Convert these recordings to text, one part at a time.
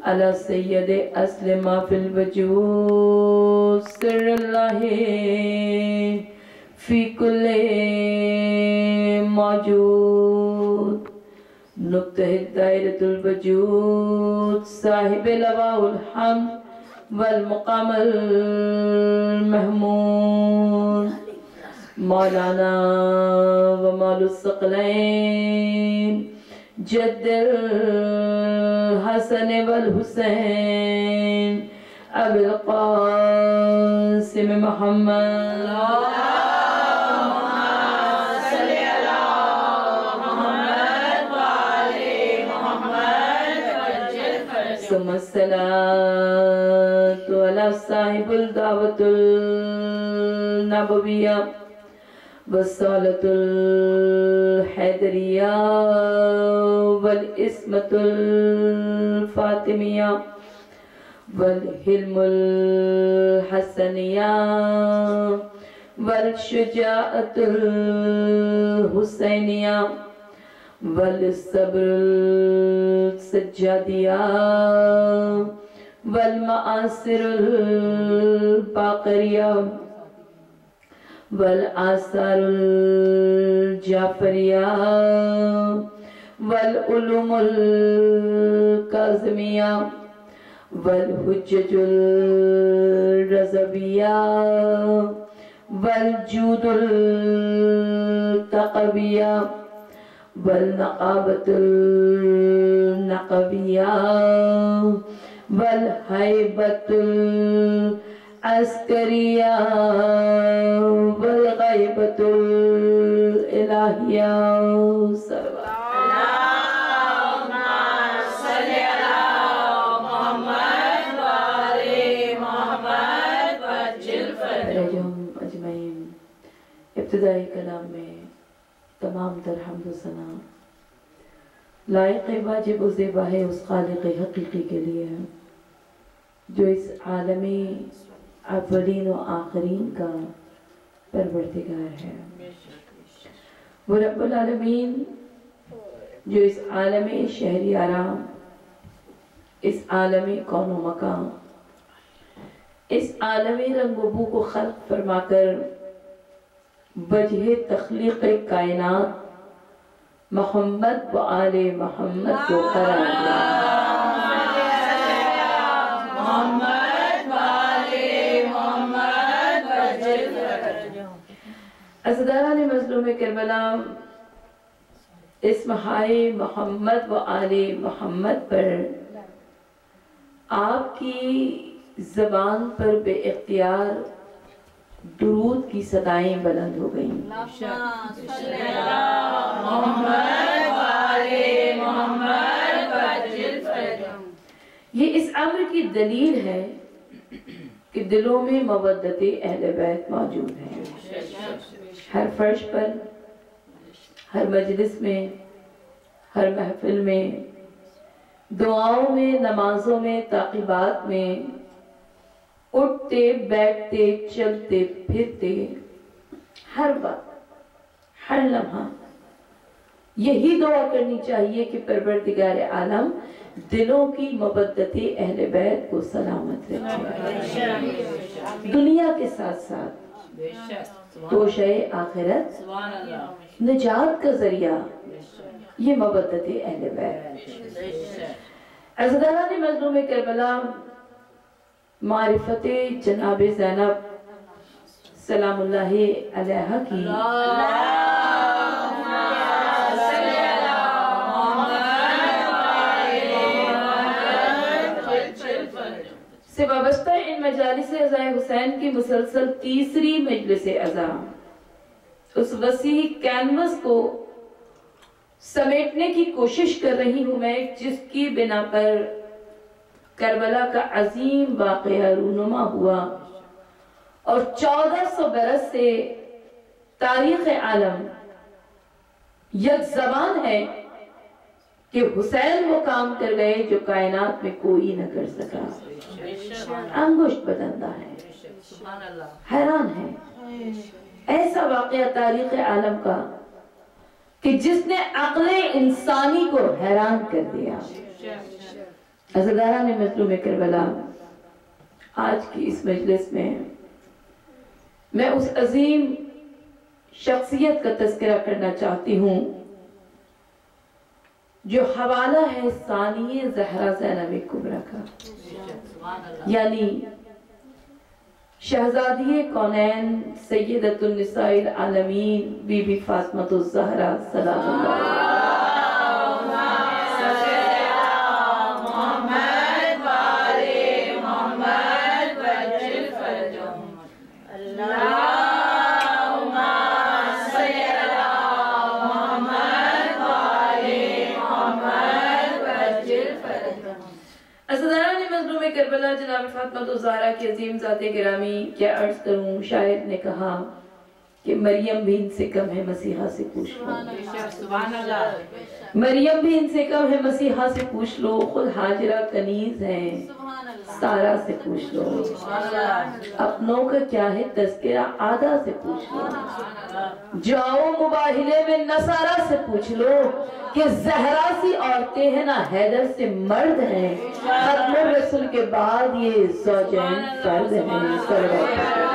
على سید اصل ما فی الوجود سر اللہ فی کل موجود نقطہ دائرۃ الوجود صاحب لواء الحمد والمقام المحمود مولانا ومول الثقلین جد الحسن والحسین ابی القاسم محمد ثم الصلاة على صاحب الدعوة النبوية والصلاة الحیدریہ والعصمة الفاطمیہ والحلم الحسنیہ والشجاعة الحسینیہ والصبر السجادیہ والمآثر الباقریہ والآثار الجعفریہ والعلوم الکاظمیہ والحجج الرضویہ والجود التقویہ والنقابة النقویہ والحیبة العسکریہ والغیبة الالہیہ اللہم صلی علی محمد وآل محمد وعجل فرجهم اجمعین۔ ابتدائی کلام میں تمام تر حمد و ثنا لائق واجب و زیبا ہے اس خالق حقیقی کے لیے ہے جو اس عالمی اولین و آخرین کا پروردگار ہے، وہ رب العالمین جو اس عالمی شہری آرام، اس عالمی کون و مکان، اس عالمی رنگ و بو کو خلق فرما کر وجہ تخلیق کائنات محمد و آل محمد کو قرار دیا۔ عزیزان مظلوم کربلا اسم ہائے محمد و آل محمد پر آپ کی زبان پر بے اختیار درود کی صدائیں بلند ہو گئیں۔ یہ اس امر کی دلیل ہے کہ دلوں میں مودت اہل بیت موجود ہے۔ ہر فرش پر، ہر مجلس میں، ہر محفل میں، دعاؤں میں، نمازوں میں، تعقیبات میں، اٹھتے بیٹھتے چلتے پھرتے ہر وقت ہر لمحہ یہی دعا کرنی چاہیے کہ پروردگار عالم دلوں کی مودت اہل بیت کو سلامت رکھے، دنیا کے ساتھ ساتھ توشہ آخرت نجات کا ذریعہ یہ مودت اہل بیت۔ عزیزان مظلوم کربلا معرفت جناب زینب سلام اللہ علیہ کی سے وابستہ ان مجالس عزائے حسین کی مسلسل تیسری مجلس عزا، اس وسیع کینوس کو سمیٹنے کی کوشش کر رہی ہوں میں، جس کی بنا پر کربلا کا عظیم واقعہ رونما ہوا اور 1400 برس سے تاریخ عالم یک زبان ہے کہ حسین وہ کام کر گئے جو کائنات میں کوئی نہ کر سکا۔ انگشت بدندہ ہے، حیران ہے، ایسا واقعہ تاریخ عالم کا کہ جس نے عقل انسانی کو حیران کر دیا۔ عزاداران مظلوم کربلا، آج کی اس مجلس میں اس عظیم شخصیت کا تذکرہ کرنا چاہتی ہوں جو حوالہ ہے ثانیہ زہرا زینب کبریٰ کا، یعنی شہزادی کونین سیدۃ النساء العالمین بی بی فاطمہ الزہرا سلام اللہ کربلا جناب فاطمہ الزہرا کی عظیم ذات گرامی، کیا عرض کروں، شاعر نے کہا کہ مریم بھی ان سے کم ہے مسیحا سے پوچھ لو، مریم بھی ان سے کم ہے مسیحا سے پوچھ لو، خود حاجرہ کنیز ہیں سارا سے پوچھ لو، اپنوں کا کیا ہے تذکرہ آدھا سے پوچھ لو، جاؤ مباہلے میں نصارہ سے پوچھ لو کہ زہرا سی عورتیں ہیں نہ حیدر سے مرد ہیں، ختم الرسول کے بعد یہ زوجین فرد ہیں، سرور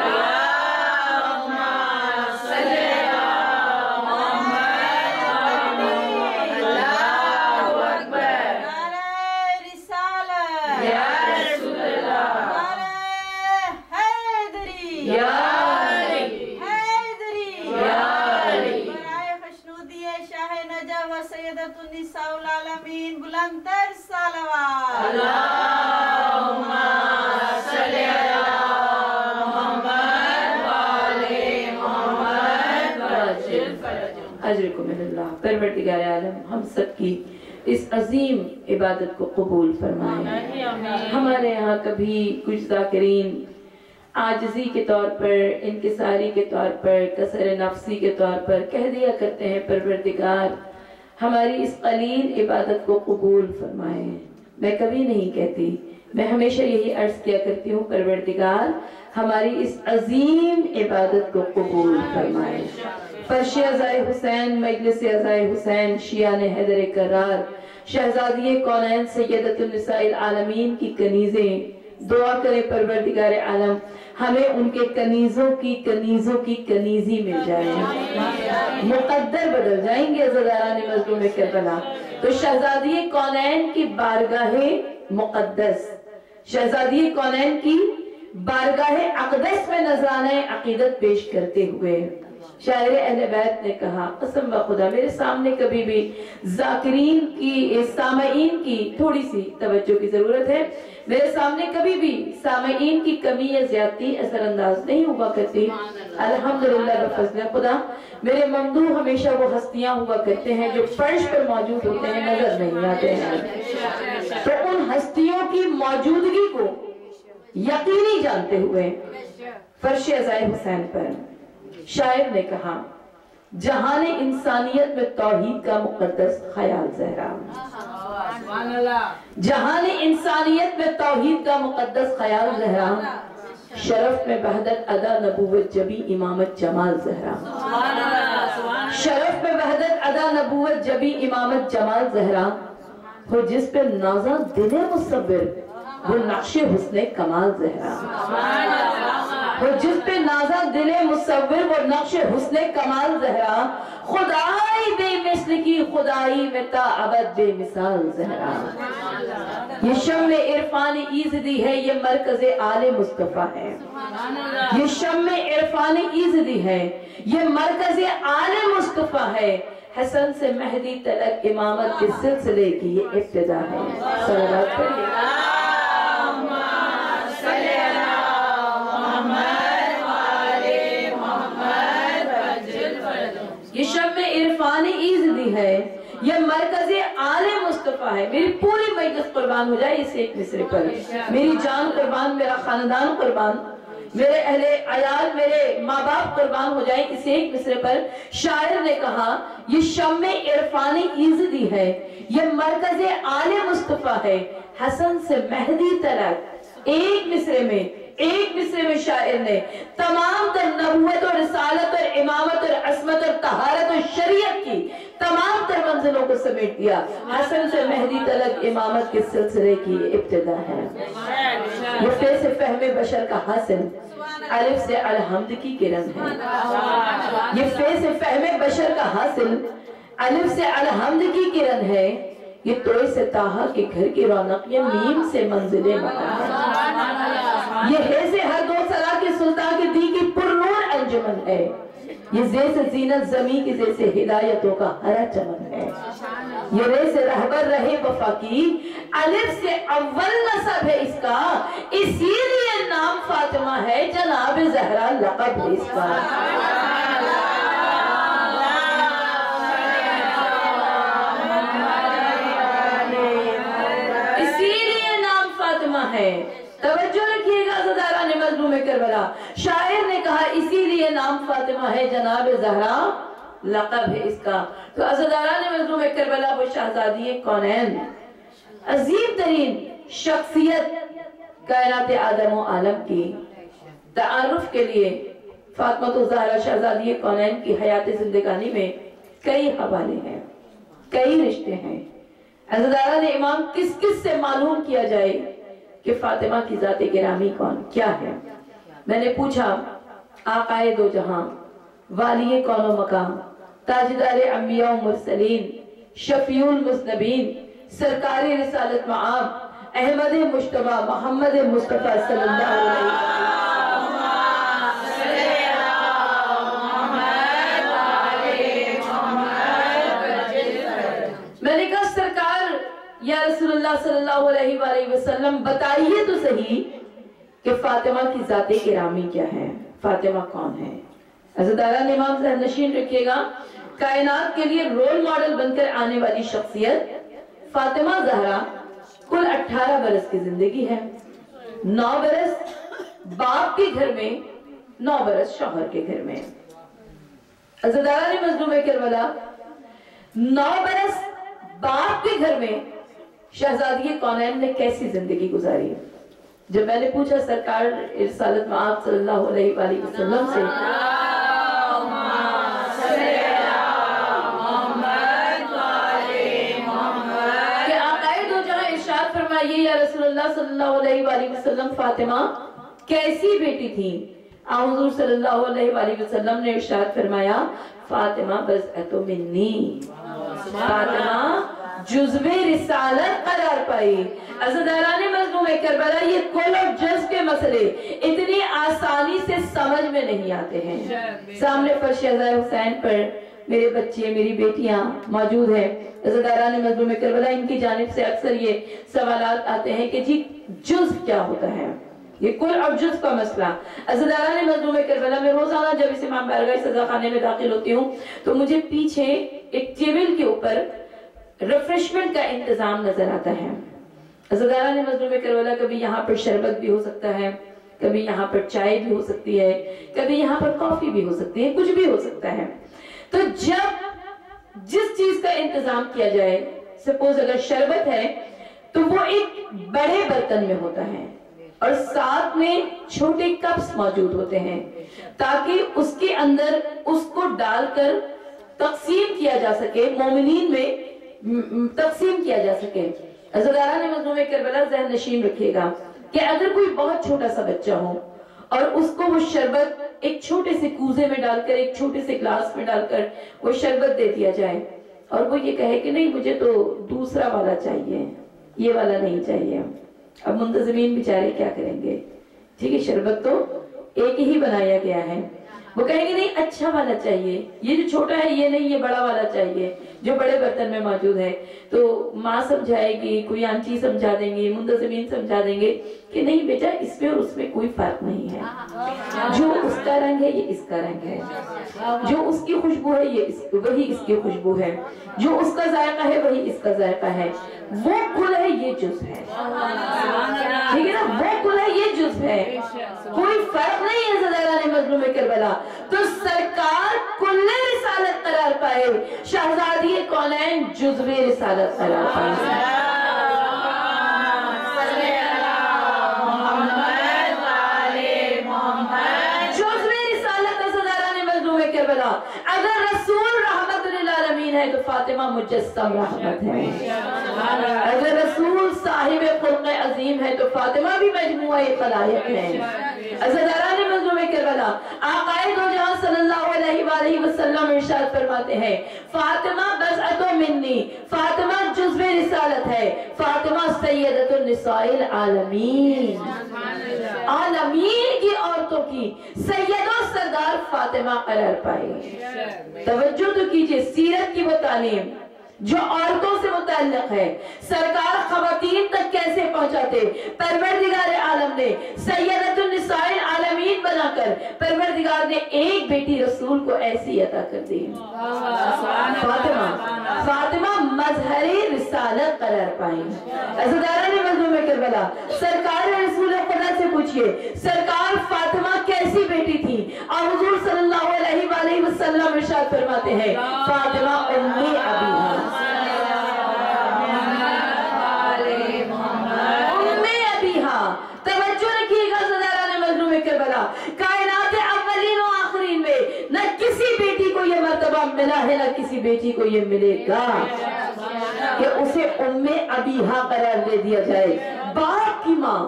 اجرکم من اللہ۔ پروردگار عالم ہم سب کی اس عظیم عبادت کو قبول فرمائے۔ ہمارے یہاں کبھی کچھ ذاکرین عاجزی کے طور پر، انکساری کے طور پر، کسر نفسی کے طور پر کہہ دیا کرتے ہیں پروردگار ہماری اس قلیل عبادت کو قبول فرمائے۔ میں کبھی نہیں کہتی، میں ہمیشہ یہی عرض کیا کرتی ہوں پروردگار ہماری اس عظیم عبادت کو قبول فرمائے۔ فرش عزائے حسین، مجلس عزائے حسین، شیعان حیدر کرار، شہزادی کونین سیدۃ النساء العالمین کی کنیزیں، دعا کرے پروردگار عالم ہمیں ان کے کنیزوں کی کنیزی مل جائے، مقدر بدل جائیں گے عزاداران مظلوم کربلا۔ تو شہزادی کونین کی بارگاہ مقدس، شہزادی کونین کی بارگاہ اقدس میں نذرانہ عقیدت پیش کرتے ہوئے شاعر اہل بیت نے کہا قسم بخدا میرے سامنے کبھی بھی ذاکرین کی، سامعین کی تھوڑی سی توجہ کی ضرورت ہے، میرے سامنے کبھی بھی سامعین کی کمی یا زیادتی اثر انداز نہیں ہوا کرتی۔ الحمدللہ بفضل خدا میرے ممدوح ہمیشہ وہ ہستیاں ہوا کرتے ہیں جو فرش پر موجود ہوتے ہیں، نظر نہیں آتے ہیں، تو ان ہستیوں کی موجودگی کو یقینی جانتے ہوئے فرش عزائے حسین پر شاعر نے کہا جہان انسانیت میں توحید کا مقدس خیال زہرا، جہان انسانیت میں توحید کا مقدس خیال زہرا، شرف میں وحدت ادا نبوت جبی امامت جمال زہرا، شرف میں وحدت ادا نبوت جبی امامت جمال زہرا، ہو جس پہ نازا دل مصور وہ نقش حسن کمال زہرا، وہ جس پہ نازا دل مصور وہ نقش حسن کمال زہرا، خدائی بے مثل کی خدائی میں تا ابد بے مثال زہرا، یہ شمع عرفان ایزدی ہے، یہ مرکز آل مصطفیٰ ہے، یہ شمع عرفان ایزدی ہے، یہ مرکز آل مصطفیٰ ہے، حسن سے مہدی تلک امامت کے سلسلے کی یہ ابتدا ہے۔ صلوات پڑھیے یہ شمع عرفان ایزدی ہے، یہ مرکز آل مصطفیٰ ہے۔ میری پوری مجلس قربان ہو جائے اس ایک مصرے پر، میری جان قربان، میرا خاندان قربان، میرے اہل عیال، میرے ماں باپ قربان ہو جائیں اس ایک مصرے پر۔ شاعر نے کہا یہ شمع عرفان ایزدی ہے، یہ مرکز آل مصطفیٰ ہے، حسن سے مہدی تلک، ایک مصرے میں ایک مصرے میں شاعر نے تمام تر نبوت اور رسالت اور امامت اور عصمت اور طہارت اور شریعت کی تمام تر منزلوں کو سمیٹ دیا. حسن سے مہدی تلک امامت کے سلسلے کی ابتدا ہے. یہ فے سے فہم بشر کا حاصل الف سے الحمد کی کرن ہے. یہ فے سے فہم بشر کا حاصل الف سے الحمد کی کرن ہے. یہ توئے سے تاہا کے گھر کی رونق یہ میم سے منزل مقام ہے. یہ ہے سے ہر دو سرا کے سلطان کے دی کی پرنور انجمن ہے. یہ زے سے زینت زمین کی زے سے ہدایتوں کا ہرا چمن ہے. یہ رے سے رہبر رہے وفا کی الف سے اول نسب ہے اس کا. اسی لیے نام فاطمہ ہے جناب زہرا لقب ہے اس کا. ہے. توجہ رکھیے گا عزاداران مظلوم کربلا. شاعر نے کہا اسی لیے نام فاطمہ ہے جناب زہرا لقب ہے اس کا. تو عزاداران مظلوم کربلا وہ شہزادی کونین عظیم ترین شخصیت کائنات آدم و عالم کی تعارف کے لیے فاطمہ الزہرا شہزادی کونین کی حیات زندگانی میں کئی حوالے ہیں, کئی رشتے ہیں. عزاداران امام کس کس سے معلوم کیا جائے کہ فاطمہ کی ذات گرامی کون کیا ہے. میں نے پوچھا آقائے دو جہاں والی کون و مقام تاجدار انبیاء و مرسلین شفیع المذنبین سرکار رسالت معاب احمد مجتبی محمد مصطفیٰ صلی اللہ علیہ وسلم. میں نے کہا سرکار یا رسول اللہ صلی اللہ علیہ وآلہ وسلم بتائیے تو صحیح کہ فاطمہ کی ذات گرامی کیا ہے, فاطمہ کون ہے. عزاداران امام ذہن نشین رکھیے گا کائنات کے لیے رول ماڈل بن کر آنے والی شخصیت فاطمہ زہرا کل 18 برس کی زندگی ہے. 9 برس باپ کے گھر میں, 9 برس شوہر کے گھر میں. عزاداران مظلوم کربلا 9 برس باپ کے گھر میں شہزادی کونین نے کیسی زندگی گزاری. جب میں نے پوچھا سرکار رسالت معاب صلی اللہ علیہ وآلہ وسلم سے کہ آقائے دو جہاں ارشاد فرمائیے یا رسول اللہ صلی اللہ علیہ وآلہ وسلم فاطمہ کیسی بیٹی تھی. حضور صلی اللہ علیہ وآلہ وسلم نے ارشاد فرمایا فاطمہ بضعۃ منی, فاطمہ جزو رسالت قرار پائی. عزاداران مظلوم کربلا یہ کل اور جز کے مسئلے اتنی آسانی سے سمجھ میں نہیں آتے ہیں. سامنے پر شہزادہ حسین پر میرے بچے میری بیٹیاں موجود ہیں. عزاداران مظلوم کربلا ان کی جانب سے اکثر یہ سوالات آتے ہیں کہ جی جز کیا ہوتا ہے, یہ کل اور جز کا مسئلہ. عزاداران مظلوم کربلا میں روزانہ جب اس امام بارگاہ سزا خانے میں داخل ہوتی ہوں تو مجھے پیچھے ایک ٹیبل کے اوپر ریفریشمنٹ کا انتظام نظر آتا ہے. عزاداران مظلوم کربلا کبھی یہاں پر شربت بھی ہو سکتا ہے, کبھی یہاں پر چائے بھی ہو سکتی ہے, کبھی یہاں پر کافی بھی ہو سکتی ہے, کچھ بھی ہو سکتا ہے. تو جب جس چیز کا انتظام کیا جائے, سپوز اگر شربت ہے تو وہ ایک بڑے برتن میں ہوتا ہے اور ساتھ میں چھوٹے کپس موجود ہوتے ہیں تاکہ اس کے اندر اس کو ڈال کر تقسیم کیا جا سکے, مومنین میں تقسیم کیا جا سکے. عزاداران مظلوم کربلا ذہن نشین رکھیے گا کہ اگر کوئی بہت چھوٹا سا بچہ ہو اور اس کو وہ شربت ایک چھوٹے سے کوزے میں ڈال کر, ایک چھوٹے سے گلاس میں ڈال کر وہ شربت دے دیا جائے اور وہ یہ کہے کہ نہیں مجھے تو دوسرا والا چاہیے, یہ والا نہیں چاہیے. اب منتظمین بیچارے کیا کریں گے, ٹھیک ہے شربت تو ایک ہی بنایا گیا ہے, وہ کہیں گے نہیں اچھا والا چاہیے, یہ جو چھوٹا ہے یہ نہیں, یہ بڑا والا چاہیے جو بڑے برتن میں موجود ہے. تو ماں سمجھائے گی, کوئی آنٹی سمجھا دیں گے, منتظمین سمجھا دیں گے کہ نہیں بیٹا اس میں اور اس میں کوئی فرق نہیں ہے, جو اس کا رنگ ہے یہ اس کا رنگ ہے, جو اس کی خوشبو ہے یہ وہی اس کی خوشبو ہے, جو اس کا ذائقہ ہے وہی اس کا ذائقہ ہے, وہ کل ہے یہ جز ہے, ٹھیک ہے نا, وہ کل ہے یہ جز ہے, کوئی فرق نہیں ہے. عزاداران مظلوم کربلا تو سرکار کل رسالت قرار پائے, شہزادی کونین جزو رسالت قرار پائے. فاطمہ مجسم رحمت ہے. اگر رسول صاحب خلق عظیم ہے تو فاطمہ بھی مجموعہ خلائق ہے. عزیزان مظلوم کربلا آقائے دو جہاں صلی اللہ علیہ وآلہ وسلم ارشاد فرماتے ہیں فاطمہ بضعۃ منی، فاطمہ جزو رسالت ہے، فاطمہ سیدۃ النساء العالمین، عالمین کی عورتوں کی سید و سردار فاطمہ قرار پائے. توجہ تو کیجئے، سیرت کی وہ تعلیم جو عورتوں سے متعلق ہے، سرکار خواتین تک کیسے پہنچاتے. پروردگار عالم نے سیدۃ النساء العالمین بنا کر پروردگار نے ایک بیٹی رسول کو ایسی عطا کر دی، فاطمہ. فاطمہ مظہر رسالت قرار پائیں. عزیزان مظلوم کربلا سرکار رسول خدا سے پوچھئے سرکار فاطمہ کیسی بیٹی تھی؟ اور حضور صلی اللہ علیہ وآلہ وسلم ارشاد فرماتے ہیں فاطمہ ام ابیہا، توجہ رکھیے گا عزیزان مظلوم کربلا، کائنات اولین و آخرین میں نہ کسی بیٹی کو یہ مرتبہ ملا ہے نہ کسی بیٹی کو یہ ملے گا کہ اسے ام ابیہا قرار دے دیا جائے، باپ کی ماں.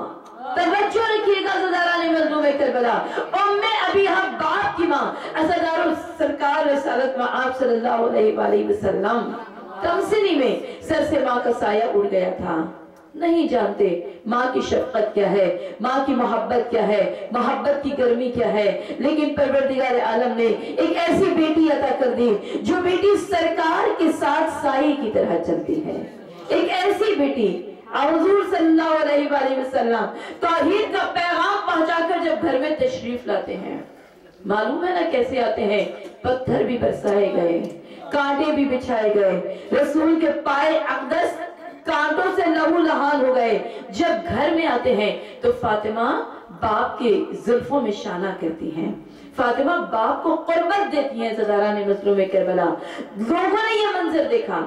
توجہ رکھیے گا عزیزان مظلوم کربلا، ام ابیہا باپ کی ماں. عزیزان سرکار رسالت میں آپ صلی اللہ علیہ وآلہ وسلم کم سنی میں سر سے ماں کا سایہ اڑ گیا تھا. نہیں جانتے ماں کی شفقت کیا ہے، ماں کی محبت کیا ہے، محبت کی گرمی کیا ہے. لیکن پروردگار عالم نے ایک ایسی بیٹی عطا کر دی جو بیٹی سرکار کے ساتھ سائے کی طرح چلتی ہے. ایک ایسی بیٹی حضور صلی اللہ علیہ وآلہ وسلم توحید کا پیغام پہنچا کر جب گھر میں تشریف لاتے ہیں، معلوم ہے نا کیسے آتے ہیں، پتھر بھی برسائے گئے، کانٹے بھی بچھائے گئے، رسول کے پائے اقدس کانٹوں سے لہو لہان ہو گئے. جب گھر میں آتے ہیں تو فاطمہ باپ کے زلفوں میں شانہ کرتی ہیں، فاطمہ باپ کو قربت دیتی ہیں. عزیزان مظلوم کربلا لوگوں نے یہ منظر دیکھا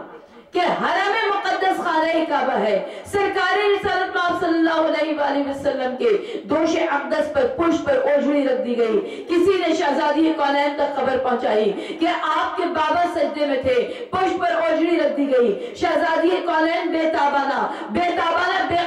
کہ حرم مقدس خانہ کعبہ ہے، سرکار رسالت میں صلی اللہ علیہ وآلہ وسلم کے دوش اقدس پر پشت پر اوجھڑی رکھ دی گئی. کسی نے شہزادی کونین تک خبر پہنچائی کہ آپ کے بابا سجدے میں تھے، پشت پر اوجھڑی رکھ دی گئی. شہزادی کونین بے تابانہ بے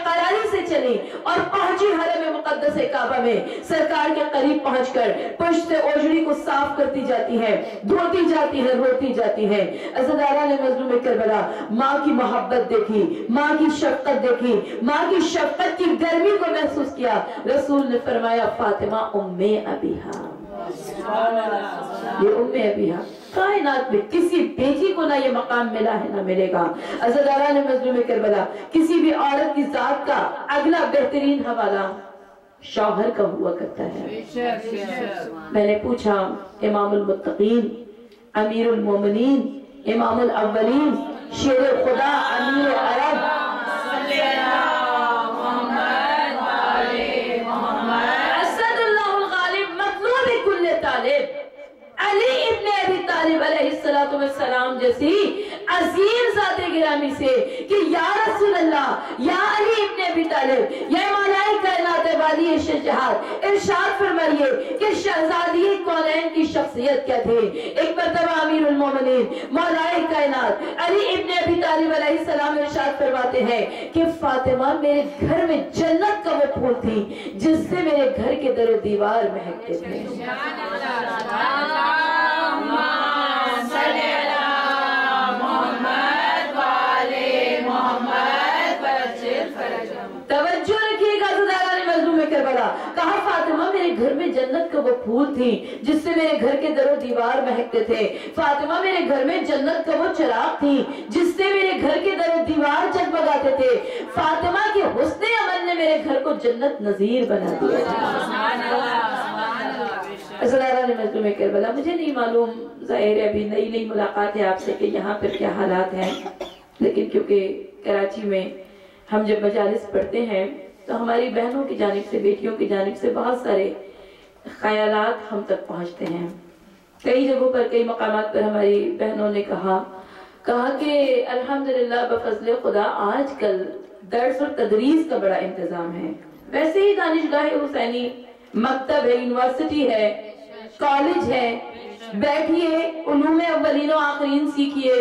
قراری سے چلی اور پہنچی حرم مقدس کعبہ میں. سرکار کے قریب پہنچ کر پشت سے اوجھڑی کو صاف کرتی جاتی ہے، دھوتی جاتی ہے، روتی جاتی ہے. عزیزان مظلوم کربلا ماں کی محبت دیکھی، ماں کی شفقت دیکھی، ماں کی شفقت کی گرمی کو محسوس کیا. رسول نے فرمایا فاطمہ ام ابیہا، یہ ام ابیہا. کائنات میں کسی بیٹی کو نہ یہ مقام ملا ہے نہ ملے گا. عزیزان مظلوم کربلا کسی بھی عورت کی ذات کا اگلا بہترین حوالہ شوہر کا ہوا کرتا ہے. میں نے پوچھا امام المتقین، امیر المومنین، امام الاولین، شیر خدا، امیر عرب، اسد اللہ الغالب، مطلوب کل طالب، علی ابن ابی طالب علیہ السلام جیسی عظیم ذات گرامی سے کہ یا رسول اللہ، یا علی ابن ابی طالب، یا مولا کائنات والی شجاعت، ارشاد فرمائیے کہ شہزادی کونین کی شخصیت کیا تھی. ایک مرتبہ امیر المومنین مولا کائنات علی ابن ابی طالب علیہ السلام ارشاد فرماتے ہیں کہ فاطمہ میرے گھر میں جنت کا وہ پھول تھی جس سے میرے گھر کے در و دیوار مہکتے تھے. توجہ رکھیے گا عزیزان مظلوم کربلا، کہا فاطمہ میرے گھر میں جنت کا وہ پھول تھی جس سے میرے گھر کے در و دیوار مہکتے تھے. فاطمہ میرے گھر میں جنت کا وہ چراغ تھی جس سے میرے گھر کے در و دیوار جگمگاتے تھے. فاطمہ کے حسن عمل نے میرے گھر کو جنت نظیر بنا دیا. عزیزان مظلوم کربلا مجھے نہیں معلوم، ظاہر ہے ابھی نئی نئی ملاقات ہے آپ سے کہ یہاں پر کیا حالات ہیں، لیکن کیونکہ کراچی میں ہم جب مجالس پڑھتے ہیں تو ہماری بہنوں کی جانب سے، بیٹیوں کی جانب سے بہت سارے خیالات ہم تک پہنچتے ہیں. کئی جگہوں پر، کئی مقامات پر ہماری بہنوں نے کہا کہ الحمدللہ بفضل خدا آج کل درس اور تدریس کا بڑا انتظام ہے. ویسے ہی دانشگاہ حسینی مکتب ہے، یونیورسٹی ہے، کالج ہے، بیٹھیے علوم اولین و آخرین سیکھیے،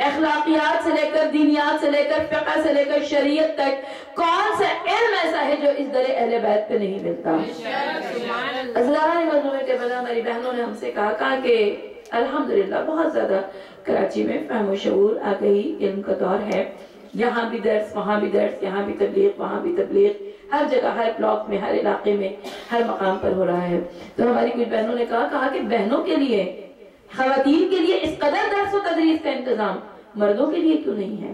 اخلاقیات سے لے کر دینیات سے لے کر فقہ سے لے کر شریعت تک کون سا علم ایسا ہے جو اس در اہل بیت پہ نہیں ملتا؟ ازلارہ مظلوم کربلا ہماری بہنوں نے ہم سے کہا کہ الحمدللہ بہت زیادہ کراچی میں فہم و شعور آ گئی، علم کا دور ہے، یہاں بھی درس وہاں بھی درس، یہاں بھی تبلیغ وہاں بھی تبلیغ، ہر جگہ ہر بلاک میں ہر علاقے میں ہر مقام پر ہو رہا ہے۔ تو ہماری کچھ بہنوں نے کہا کہ بہنوں کے لیے خواتین کے لیے اس قدر درس و تدریس کا انتظام مردوں کے لیے کیوں نہیں ہے؟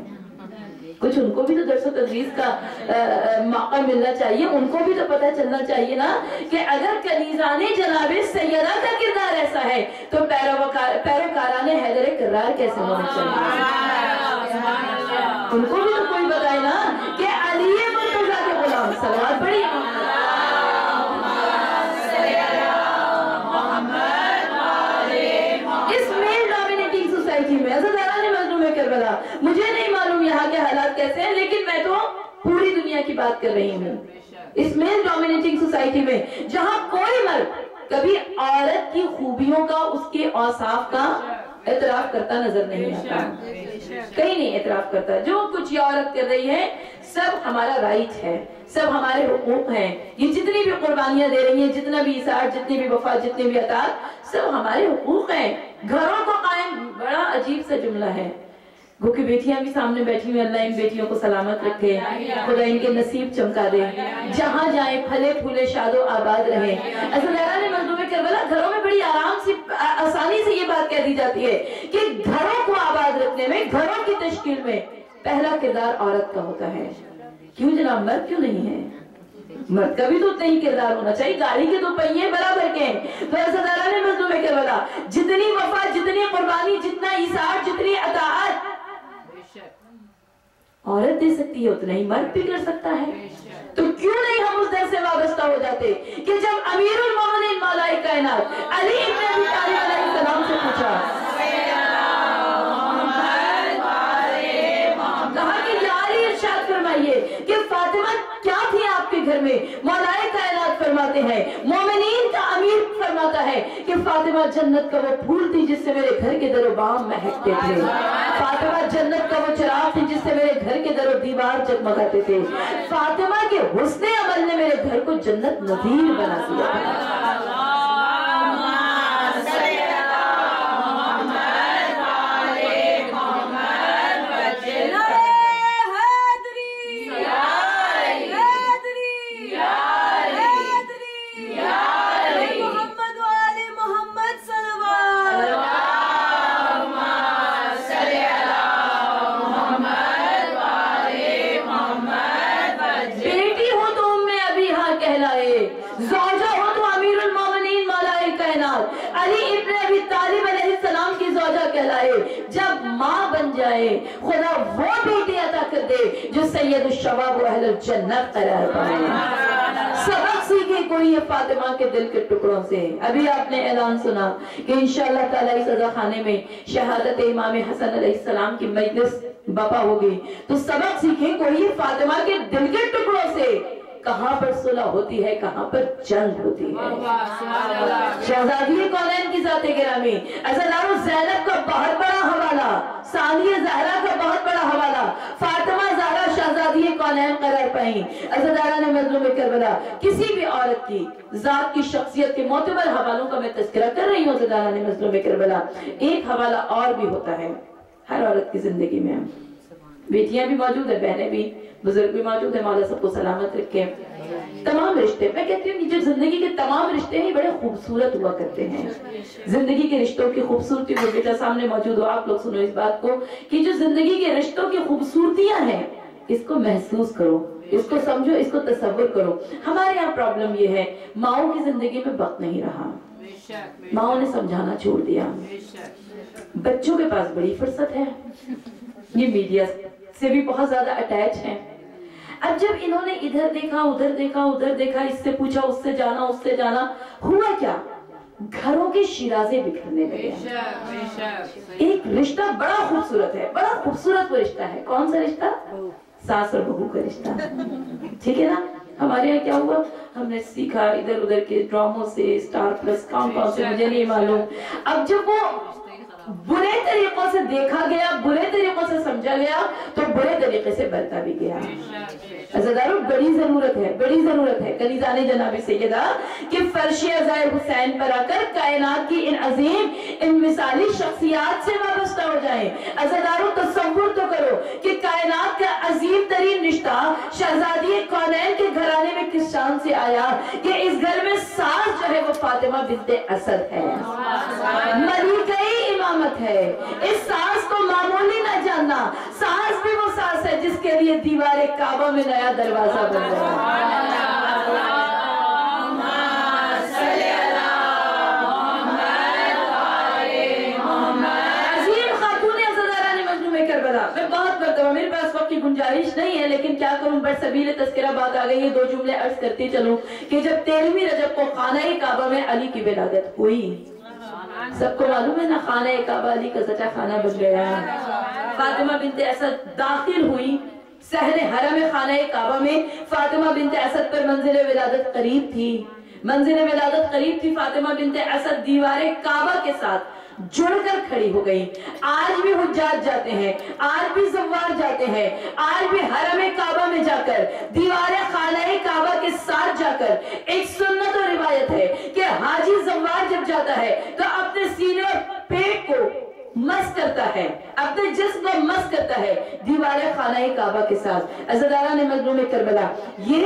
کچھ ان کو بھی تو درس و تدریس کا موقع ملنا چاہیے، ان کو بھی تو پتہ چلنا چاہیے نا کہ اگر کنیزان جناب سیدہ کا کردار ایسا ہے تو پیروکاران حیدر کرار کیسے ہونا چاہیے؟ ان کو بھی تو کوئی بتائے نا کہ علی مرتضیٰ کے غلام صلوات پڑھی اس میل ڈومینیٹنگ سوسائٹی میں ازاداران مظلوم کربلا، مجھے نہیں معلوم یہاں کے حالات کیسے ہیں، لیکن میں تو پوری دنیا کی بات کر رہی ہوں۔ اس میل ڈومینیٹنگ سوسائٹی میں جہاں کوئی مرد کبھی عورت کی خوبیوں کا، اس کے اوصاف کا اعتراف کرتا نظر نہیں آتا، کہیں نہیں اعتراف کرتا۔ جو کچھ یہ عورت کر رہی ہے سب ہمارا رائٹ ہے، سب ہمارے حقوق ہیں، یہ جتنی بھی قربانیاں دے رہی ہیں، جتنا بھی اثار، جتنی بھی وفا، جتنی بھی اطاعت، سب ہمارے حقوق ہیں۔ گھروں کو قائم، بڑا عجیب سا جملہ ہے، گو کہ بیٹیاں بھی سامنے بیٹھی ہوئی، اللہ ان بیٹیوں کو سلامت رکھے، خدا ان کے نصیب چمکا دے، جہاں جائیں پھلے پھولے شاد و آباد رہیں۔ ازاداران مظلوم کربلا، گھروں میں بڑی آسانی سے یہ بات کہہ دی جاتی ہے کہ گھروں کو آباد رکھنے میں، گھروں کی تشکیل میں پہلا کردار عورت کا ہوتا ہے۔ کیوں جناب، مرد کیوں نہیں ہے؟ مرد کا بھی تو اتنا ہی کردار ہونا چاہیے، گاڑی کے دو پہیے برابر کے ہیں۔ تو ازاداران مظلوم کربلا، جتنی وفا، جتنی قربانی، جتنا ایثار، جتنی اطاعت عورت دے سکتی ہے اتنا ہی مرد بھی کر سکتا ہے۔ تو کیوں نہیں ہم اس در سے وابستہ ہو جاتے کہ جب امیر المومنین مولا کائنات علی ابن ابی طالب علیہ السلام سے پوچھا، کہا کہ یا علی ارشاد فرمائیے کہ فاطمہ کیا تھی آپ کے گھر میں؟ مولا کائنات فرماتے ہیں، مومنین کا امیر فرماتا ہے کہ فاطمہ جنت کا وہ پھول تھی جس سے میرے گھر کے در و بام مہکتے تھے، فاطمہ جنت کا وہ چراغ تھی جس سے میرے گھر کے در و دیوار جگمگاتے تھے، فاطمہ کے حسن عمل نے میرے گھر کو جنت نظیر بنا دیا۔ جب ماں بن جائے خدا وہ بیٹی عطا کر دے جو سید الشباب و اہل الجنت قرار پائے۔ سبق سیکھے کوئی یہ فاطمہ کے دل کے ٹکڑوں سے۔ ابھی آپ نے اعلان سنا کہ انشاءاللہ تعالی اس عزا خانے میں شہادت امام حسن علیہ السلام کی مجلس بپا ہوگی، تو سبق سیکھے کوئی یہ فاطمہ کے دل کے ٹکڑوں سے کہاں پر صلح ہوتی ہے، کہاں پر جنگ ہوتی ہے۔ شہزادی کونین کی ذات گرامی، عزادار زینب کا بہت بڑا حوالہ، ثانیہ زہرا کا بہت بڑا حوالہ، فاطمہ زہرا شہزادی کونین قرار پائیں۔ عزاداران مظلوم کربلا، کسی بھی عورت کی ذات کی شخصیت کے معتبر حوالوں کا میں تذکرہ کر رہی ہوں عزاداران مظلوم کربلا۔ ایک حوالہ اور بھی ہوتا ہے ہر عورت کی زندگی میں، بیٹیاں بھی موجود ہیں، بہنیں بھی، بزرگ بھی موجود ہیں، مولا سب کو سلامت رکھے۔ تمام رشتے، میں کہتی ہوں جو زندگی کے تمام رشتے ہیں بڑے خوبصورت ہوا کرتے ہیں۔ زندگی کے رشتوں کی خوبصورتی، وہ بیٹا سامنے موجود ہو، آپ لوگ سنو اس بات کو کہ جو زندگی کے رشتوں کی خوبصورتیاں ہیں اس کو محسوس کرو، اس کو سمجھو، اس کو تصور کرو۔ ہمارے یہاں پرابلم یہ ہے، ماؤں کی زندگی میں وقت نہیں رہا، ماؤں نے سمجھانا چھوڑ دیا۔ بچوں کے پاس بڑی فرصت ہے، یہ میڈیا سے بھی بہت زیادہ اٹیچ ہیں۔ اب جب انہوں نے ادھر دیکھا، ادھر دیکھا، ادھر دیکھا، اس سے پوچھا، اس سے جانا، اس سے جانا، ہوا کیا؟ گھروں کے شیرازے بکھرنے لگے۔ ایک رشتہ بڑا خوبصورت ہے، بڑا خوبصورت وہ رشتہ ہے۔ کون سا رشتہ؟ ساس اور بہو کا رشتہ، ٹھیک ہے نا؟ ہمارے یہاں کیا ہوا، ہم نے سیکھا ادھر ادھر کے ڈراموں سے، سٹار پلس کون کون سے مجھے نہیں معلوم۔ اب جب وہ برے طریقوں سے دیکھا گیا، برے طریقوں سے سمجھا گیا تو برے طریقے سے برتا بھی گیا۔ عزیزانو بڑی ضرورت ہے کنیزان جناب سیدہ کہ فرش عزائے حسین پر آ کر کائنات کی ان عظیم ان مثالی شخصیات سے وابستہ ہو جائیں۔ عزیزانو تصور تو کرو کہ کائنات کا عظیم ترین رشتہ شہزادی کونین کے گھرانے میں کس شان سے آیا کہ اس گھر میں ساس جو ہے وہ فاطمہ بنت اسد ہے، ملکہ امامت ہے۔ اس ساس کو معمولی نہ جاننا، ساس بھی وہ ساس ہے جس کے لیے دیوار کعبہ میں نیا دروازہ بن گیا۔ میں بہت مرتبہ، میرے پاس وقت کی گنجائش نہیں ہے لیکن کیا کروں، برسبیل تذکرہ بات آ گئی ہے، 2 جملے عرض کرتی چلوں کہ جب 13ویں رجب کو خانہ کعبہ میں علی کی ولادت ہوئی، سب کو معلوم ہے نا خانہ کعبہ علی کا زچہ خانہ بن گیا ہے۔ فاطمہ بنت اسد داخل ہوئی صحن حرم خانہ کعبہ میں، فاطمہ بنت اسد پر منزل ولادت قریب تھی، فاطمہ بنت اسد دیوار کعبہ کے ساتھ جڑ کر کھڑی ہو گئی۔ آج بھی حجاج جاتے ہیں، آج بھی زوار جاتے ہیں، آج بھی حرم کعبہ میں جا کر دیوار خانہ کعبہ کے ساتھ جا کر ایک سنت و روایت ہے کہ حاجی زوار جب جاتا ہے تو اپنے سینے اور پیٹ کو مس کرتا ہے، اپنے جسم کو مس کرتا ہے دیوار خانہ کعبہ کے ساتھ۔ عزیزانہ مظلوم کربلا، یہ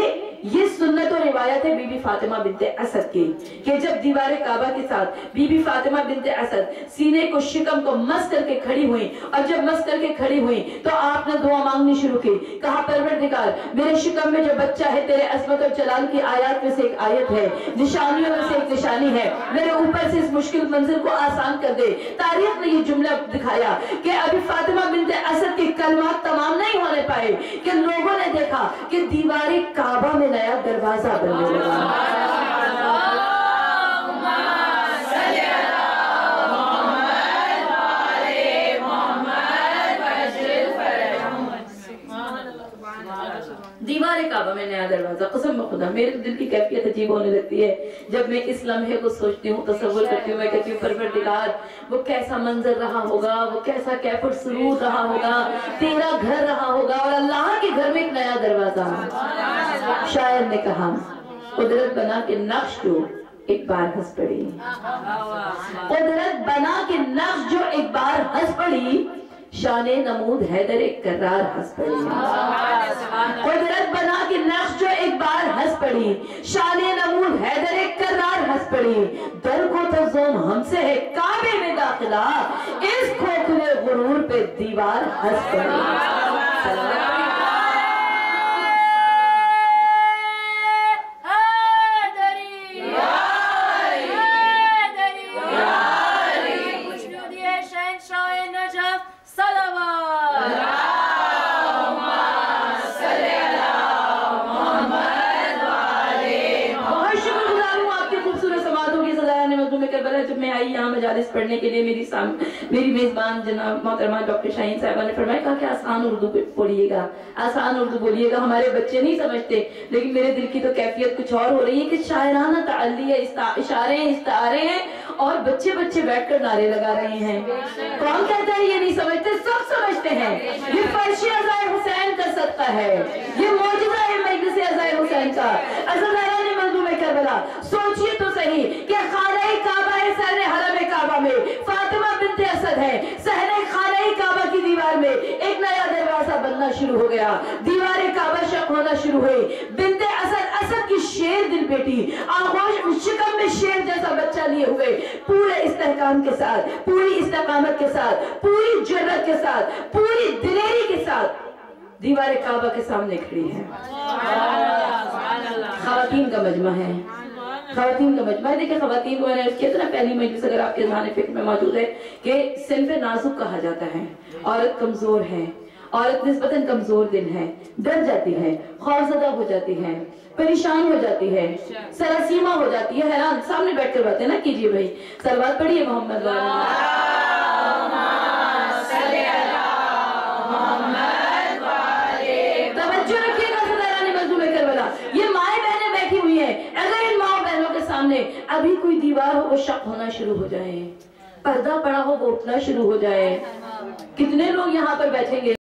سنت و روایت ہے بی بی فاطمہ بنت اسد کی کہ جب دیوار کعبہ کے ساتھ بی بی فاطمہ بنت اسد سینے کو شکم کو مس کر کے کھڑی ہوئی، اور جب مس کر کے کھڑی ہوئی تو آپ نے دعا مانگنی شروع کی، کہا پروردگار میرے شکم میں جو بچہ ہے تیرے عظمت اور جلال کی آیات میں سے ایک آیت ہے، نشانیوں میں سے ایک نشانی ہے، میرے اوپر سے اس مشکل منزل کو آسان کر دے۔ تاریخ نے یہ جملہ دکھایا کہ ابھی فاطمہ بنت اسد کے کلمات تمام نہیں ہونے پائے کہ لوگوں نے دیکھا کہ دیوار کعبہ میں نیا دروازہ بننے لگا۔ دیوار کعبہ میں نیا دروازہ، قسم خدا میرے دل کی کیفیت عجیب ہونے لگتی ہے جب میں اس لمحے کو سوچتی ہوں، تصور کرتی ہوں، میں کہتی ہوں پروردگار وہ کیسا منظر رہا ہوگا، وہ کیسا کیف و سرور رہا ہوگا، تیرا گھر رہا ہوگا اور اللہ کے گھر میں ایک نیا دروازہ۔ شاعر نے کہا قدرت بنا کے نقش جو ایک بار ہنس پڑی، قدرت بنا کے نقش جو ایک بار ہنس پڑی، شان نمود حیدر ایک کرار ہنس پڑی۔ قدرت بنا کے نقش جو ایک بار ہنس پڑی، شان نمود حیدر ایک کرار ہنس پڑی، در کو تزوم ہم سے ہے کعبے میں داخلہ، اس کھوکھلے غرور پہ دیوار ہنس پڑی۔ جب میں آئی یہاں مجالس پڑھنے کے لیے میری میزبان جناب محترمہ ڈاکٹر شاہین صاحبہ نے فرمایا کہا کہ آسان اردو بولیے گا، آسان اردو بولیے گا، ہمارے بچے نہیں سمجھتے، لیکن میرے دل کی تو کیفیت کچھ اور ہو رہی ہے کہ شاعرانہ تعلی ہے، اشارے ہیں، استعارے ہیں اور بچے بیٹھ کر نعرے لگا رہے ہیں۔ کون کہتا ہے یہ نہیں سمجھتے؟ سب سمجھتے ہیں۔ یہ فرش عزائے حسین کا صدقہ ہے، یہ معجزہ ہے مجلس عزائے حسین کا۔ عزیزانہ نے مظلوم کربلا سوچئے تو صحیح کہ خانہ کعبہ ہے، صحن حرم کعبہ میں فاطمہ بنت اسد ہے، صحن خانہ کعبہ کی دیوار میں ایک نیا دروازہ بننا شروع ہو گیا، دیوار کعبہ شق ہونا شروع ہوئی، بنت اسد کی شیر دل بیٹی آغوش شکم میں شیر جیسا بچہ لیے ہوئے پورے استحکام کے ساتھ، پوری استقامت کے ساتھ، پوری جرأت کے ساتھ، پوری دلیری کے ساتھ دیوار کعبہ کے سامنے کھڑی ہے۔ خواتین کا مجمع ہے، خواتین کا مجمع ہے۔ دیکھیں خواتین کو میں نے اس کیا نا پہلی مجلس اگر آپ کے ذہن فکر میں موجود ہے کہ صنف نازک کہا جاتا ہے، عورت کمزور ہے، عورت نسبتاً کمزور دل ہے، ڈر جاتی ہے، خوفزدہ ہو جاتی ہے، پریشان ہو جاتی ہے، سراسیمہ ہو جاتی ہے، حیران۔ سامنے بیٹھ کر باتیں نہ کیجئے بھائی، صلوات پڑھیے محمد توجہ رکھیے گا صدران مظلوم کربلا، یہ مائیں بہنیں بیٹھی ہوئی ہیں، اگر ان ماں بہنوں کے سامنے ابھی کوئی دیوار ہو وہ شق ہونا شروع ہو جائے، پردہ پڑا ہو وہ اٹھنا شروع ہو جائے. کتنے لوگ یہاں پر بیٹھیں گے